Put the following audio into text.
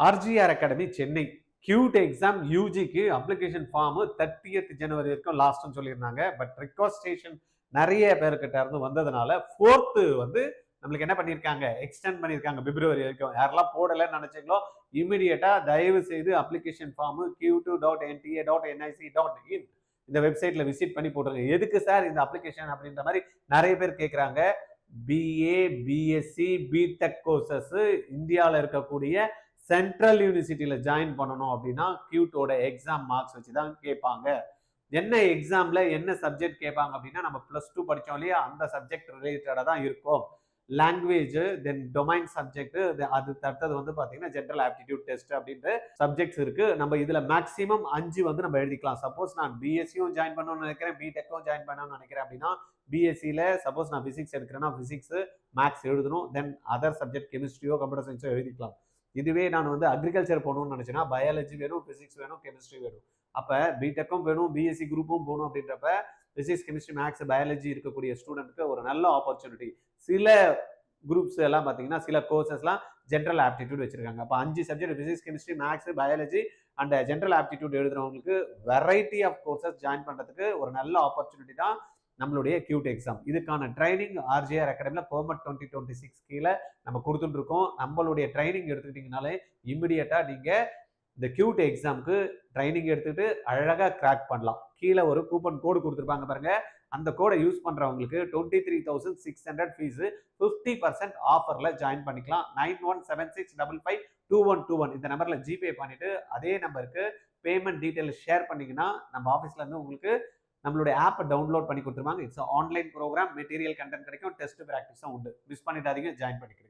RGR academy Chennai CUET exam யூஜிக்கு application form 30th ஜனவரி வரைக்கும் லாஸ்ட்னு சொல்லியிருந்தாங்க. பட் ரிக்வஸ்டேஷன் நிறைய பேர்கிட்ட இருந்து வந்ததுனால 4th வந்து நம்மளுக்கு என்ன பண்ணியிருக்காங்க, எக்ஸ்டெண்ட் பண்ணியிருக்காங்க பிப்ரவரி வரைக்கும். யாரெல்லாம் போடலைன்னு நினைச்சீங்களோ இமீடியட்டா தயவு செய்து அப்ளிகேஷன் ஃபார்ம் q2.nta.nic.in இந்த வெப்சைட்ல விசிட் பண்ணி போட்டுருங்க. எதுக்கு சார் இந்த அப்ளிகேஷன் அப்படின்ற மாதிரி நிறைய பேர் கேட்குறாங்க. பிஏ, பிஎஸ்சி, பிடெக் கோர்சஸ் இந்தியாவில் இருக்கக்கூடிய சென்ட்ரல் யூனிவர்சிட்டியில ஜாயின் பண்ணணும் அப்படின்னா கியூட்டோட எக்ஸாம் மார்க்ஸ் வச்சு தான் கேட்பாங்க. என்ன எக்ஸாம்ல என்ன சப்ஜெக்ட் கேட்பாங்க அப்படின்னா, நம்ம +2 படித்தோம் இல்லையா, அந்த சப்ஜெக்ட் ரிலேட்டடாக தான் இருக்கும். லாங்குவேஜ், தென் டொமைன் சப்ஜெக்ட், அது தடுத்தது வந்து பார்த்தீங்கன்னா ஜென்ரல் ஆப்டிடியூட் டெஸ்ட் அப்படின்ற சப்ஜெக்ட்ஸ் இருக்கு. நம்ம இதுல மேக்ஸிமம் 5 வந்து நம்ம எழுதிக்கலாம். சப்போஸ் நான் பிஎஸ்சியும் ஜாயின் பண்ணணும்னு நினைக்கிறேன், பிடெக்கும் ஜாயின் பண்ணணும்னு நினைக்கிறேன் அப்படின்னா பிஎஸ்சியில் சப்போஸ் நான் ஃபிசிக்ஸ் எடுக்கிறேன்னா ஃபிசிக்ஸ் மேக்ஸ் எழுதணும். தென் அதர் சப்ஜெக்ட் கெமிஸ்ட்ரியோ கம்ப்யூட்டர் சயின்ஸோ எழுதிக்கலாம். இதுவே நான் வந்து அக்ரிகல்ச்சர் போகணும்னு நினைச்சேன்னா பயாலஜி வேணும், பிசிக்ஸ் வேணும், கெமிஸ்ட்ரி வேணும். அப்போ பிடெக்கும் வேணும், பிஎஸ்சி குரூப்பும் போகணும் அப்படின்றப்ப பிசிக்ஸ், கெமிஸ்ட்ரி, மேக்ஸ், பயாலஜி இருக்கக்கூடிய ஸ்டூடெண்ட்க்கு ஒரு நல்ல ஆப்பர்ச்சுனிட்டி. சில குரூப்ஸ் எல்லாம் பார்த்தீங்கன்னா சில கோர்சஸ்லாம் ஜென்ரல் ஆப்டிடியூட் வச்சிருக்காங்க. அப்போ 5 subject physics, chemistry, maths, biology and general aptitude எழுதுறவங்களுக்கு வெரைட்டி ஆஃப் கோர்சஸ் ஜாயின் பண்ணுறதுக்கு ஒரு நல்ல ஆப்பர்ச்சுனிட்டி தான் நம்மளுடைய கியூட் எக்ஸாம். இதுக்கான ட்ரைனிங் ஆர்ஜிஆர் அகாடமியில் பெர்மட் 2026 கீழே நம்ம கொடுத்துட்டு இருக்கோம். நம்மளுடைய ட்ரைனிங் எடுத்துக்கிட்டீங்கனாலே இமிடியேட்டா நீங்க இந்த கியூட் எக்ஸாமுக்கு ட்ரைனிங் எடுத்துக்கிட்டு அழகா கிராக் பண்ணலாம். கீழே ஒரு கூப்பன் கோடு கொடுத்துருப்பாங்க பாருங்க, அந்த கோடை யூஸ் பண்றவங்களுக்கு 23,600 ஃபீஸ் 50% ஆஃபர்ல ஜாயின் பண்ணிக்கலாம். 9176552121 இந்த நம்பர்ல ஜிபே பண்ணிட்டு அதே நம்பருக்கு பேமெண்ட் டீடைல் ஷேர் பண்ணீங்கன்னா நம்ம ஆஃபீஸ்ல இருந்து உங்களுக்கு நம்மளுடைய ஆப்பை டவுன்லோட் பண்ணி கொடுத்துருவாங்க. It's online program, material content கிடைக்கும், டெஸ்ட் ப்ராக்டிஸும் உண்டு. மிஸ் பண்ணிடாதீங்க, ஜாயின் பண்ணிக்கிறீங்க.